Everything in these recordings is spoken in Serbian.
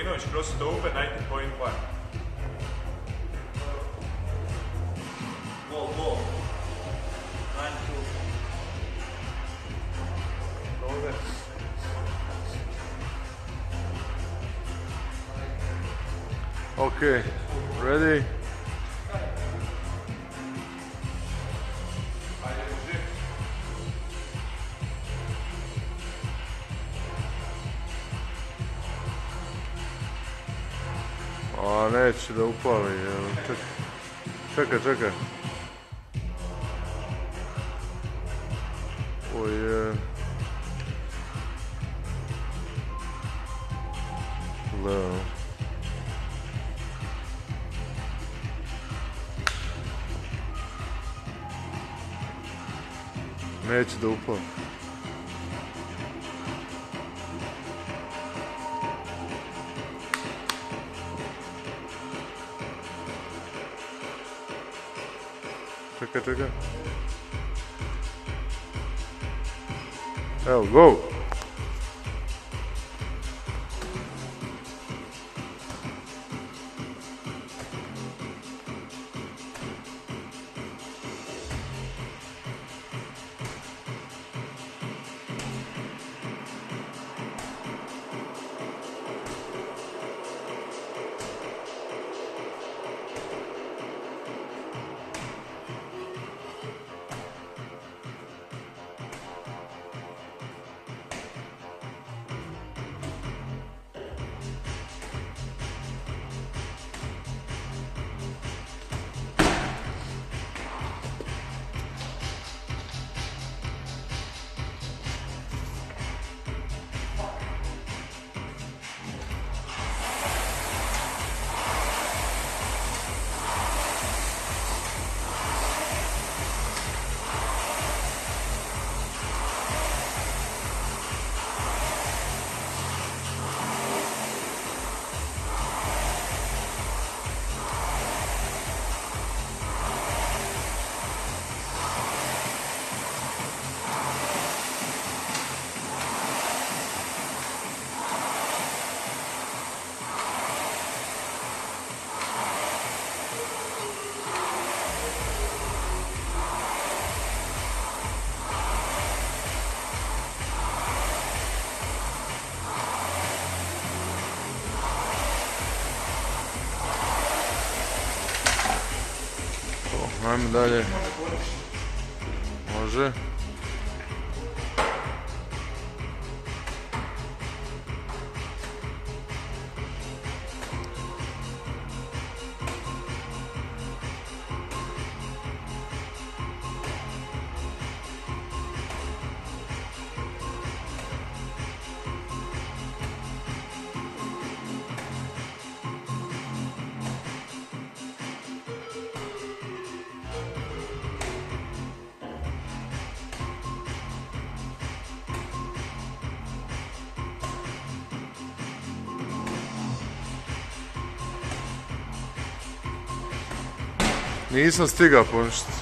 Milinović, cross it open, 90.1. Ball, ball. 9-2. Ovdje. Okay, ready? A neće da upali, čekaj. Oj, Leo. Neće da upali. Čekaj. Evo, go! Ajmo dalje. Može. Nisam stigao poništiti.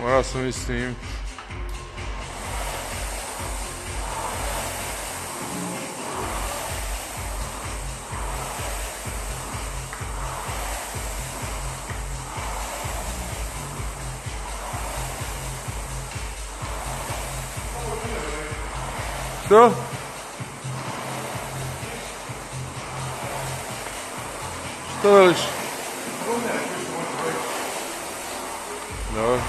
Morao sam i s njim. Što? Što veliš? Dobro.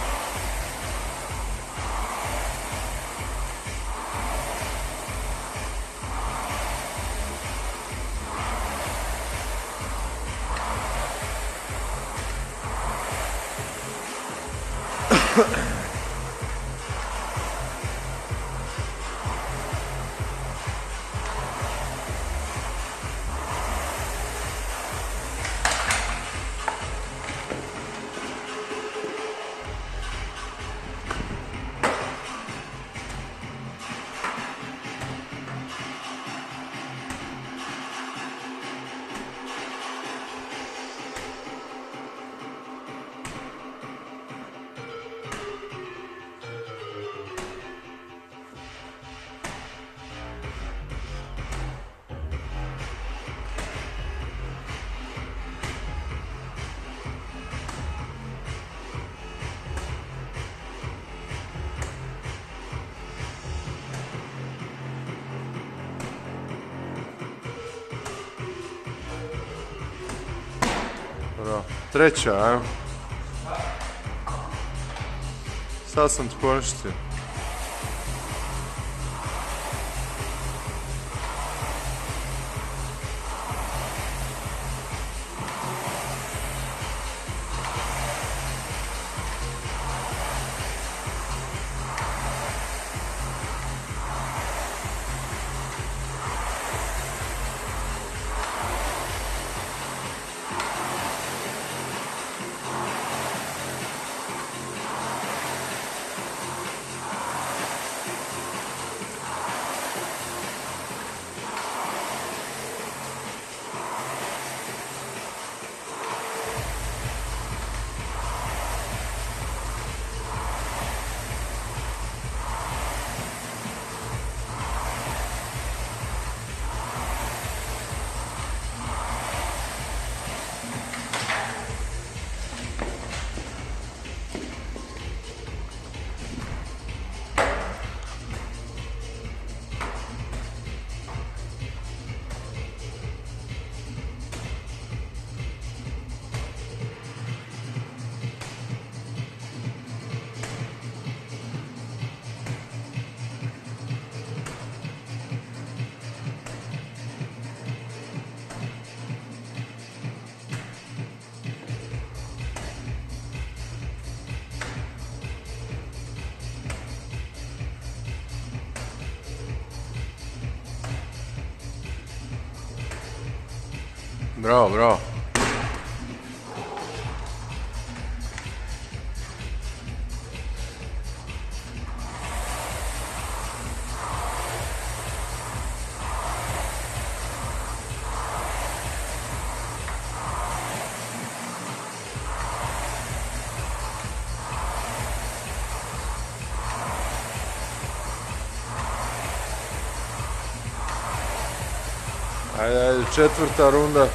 Treća, ajmo. Sad sam ti poništio. Bravo, bravo. Ajde, ajde, četvrta runda.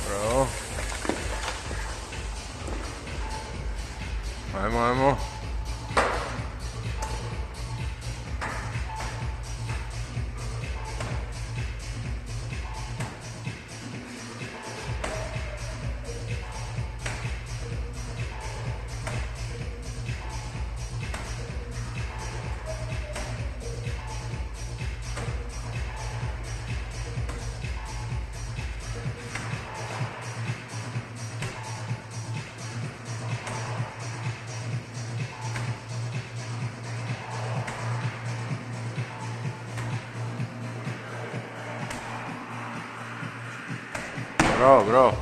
Bravo. Ajmo, ajmo. Bravo, bravo.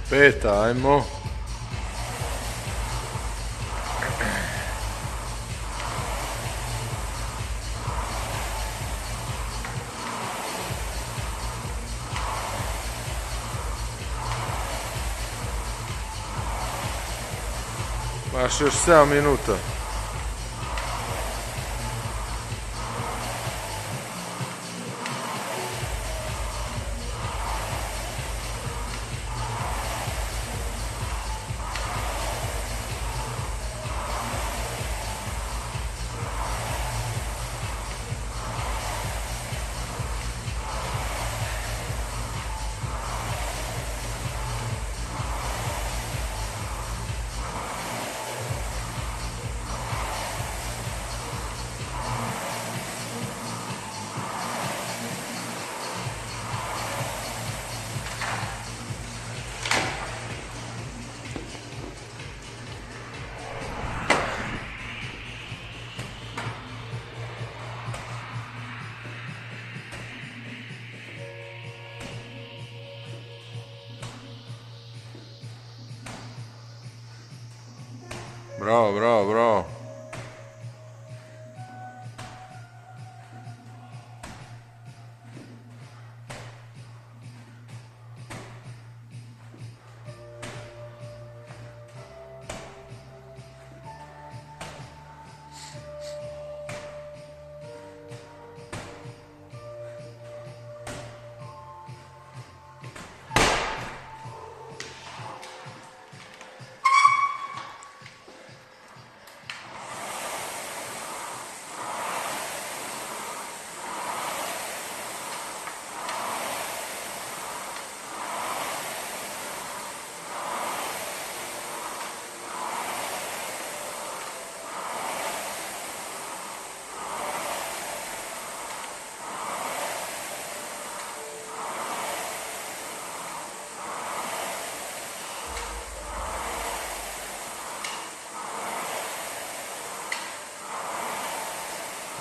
Peta, ajmo. Baš još 7 minuta. Bravo, bravo, bravo.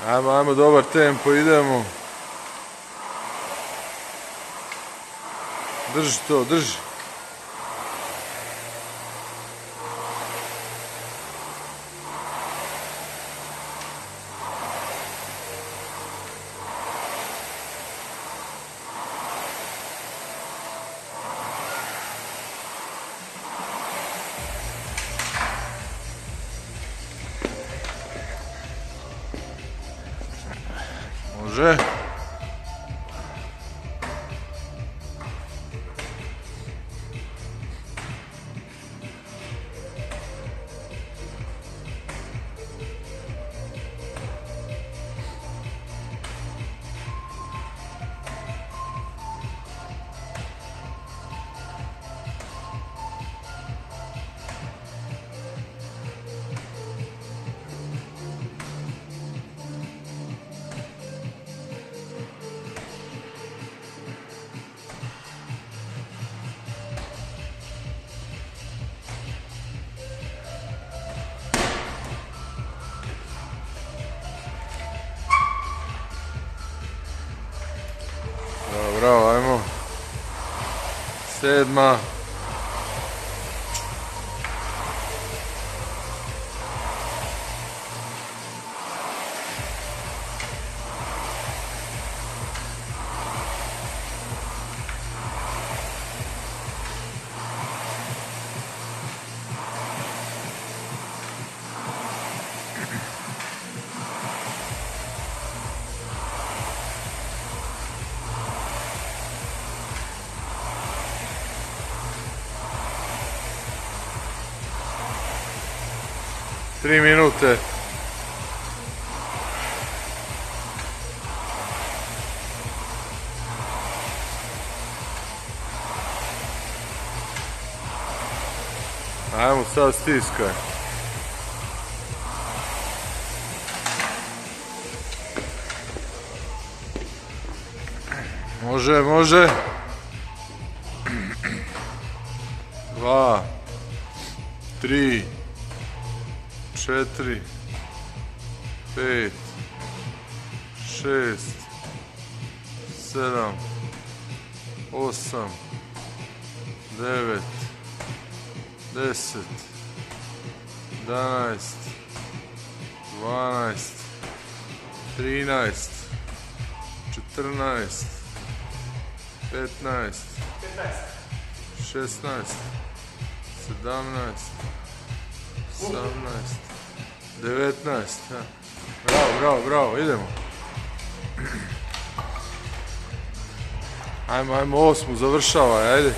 Ajmo, dobar tempo, idemo. Drži to, drži. Može. Bravo, ajmo. 7. Tri minute. Ajmo sad stiskaj. Može, može. 2, 3, 4, 5, 6, 7, 8, 9, 10, 11, 12, 13, 14, 15, 16, 17, 18, 19. Bravo, idemo. Ajmo 8, završavaj, ajde.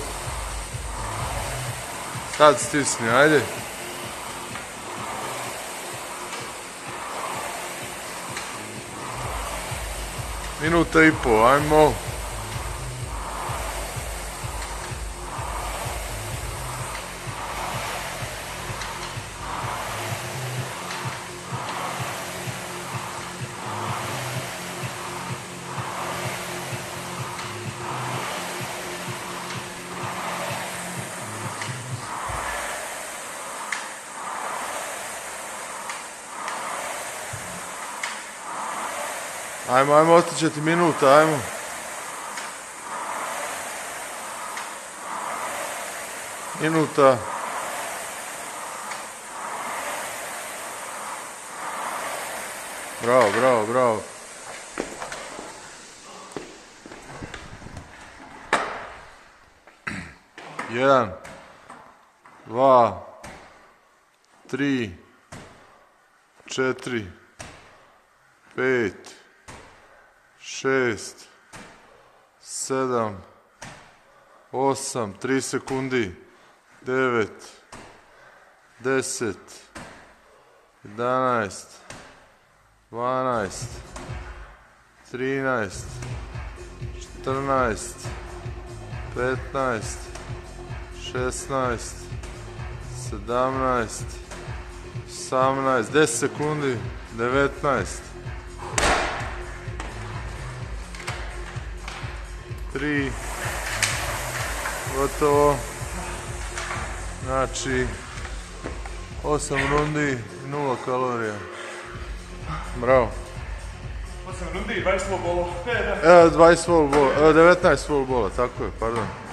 Sad stisni, ajde. Minuta i po, ajmo. Ajmo, ostaće ti minuta, ajmo. Minuta. Bravo. 1, 2, 3, 4, 5, 6, 7, 8, 3 sekundi, 9, 10, 11, 12, 13, 14, 15, 16, 17, 18, 10 sekundi, 19, 3, gotovo. Znači 8 rundi, 0 kalorija. Bravo. 8 rundi i 20 vol bola. Evo 20 vol bola, evo 19 vol bola, tako je, pardon.